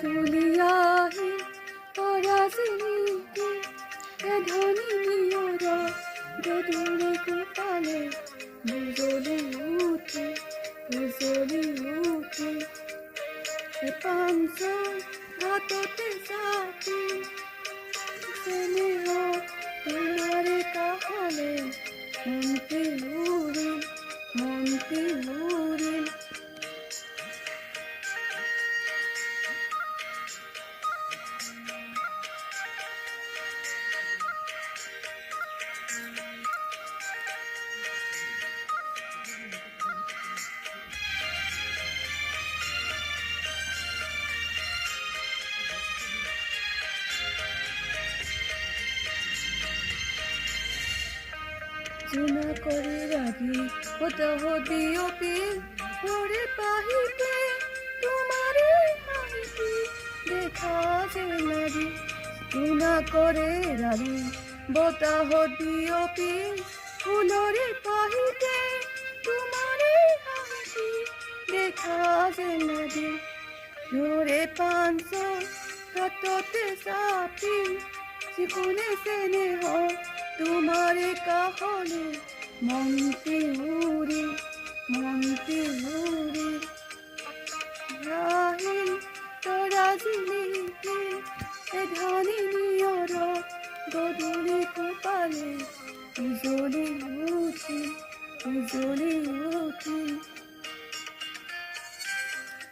ধুলিয়াহি পরাজিনীতি এ ধ্বনি নিয়র দূরে গোপালে বুজলি উঠে এ পাঞ্চ হাততে সাথী স্নেহ তোমার কাহলে মনটি উড়িল চুনা করে রাগি হদিও পিল ভরে পাহিতে তোমারে হাইতে দেখা যে নারী চুনা করে রাগি বতাহ দিও পিল ফুলরে পাহিতে তোমারে হাইতে দেখা যে নারী ধরে পাঁচ হাততে সাপি চিকুনে স্নেহ তোমারে কাহলে মনটি উড়ে রাহিল তরাজিনীতি এ ধ্বনি নিয়র গধূলি কপালে উজলি উঠি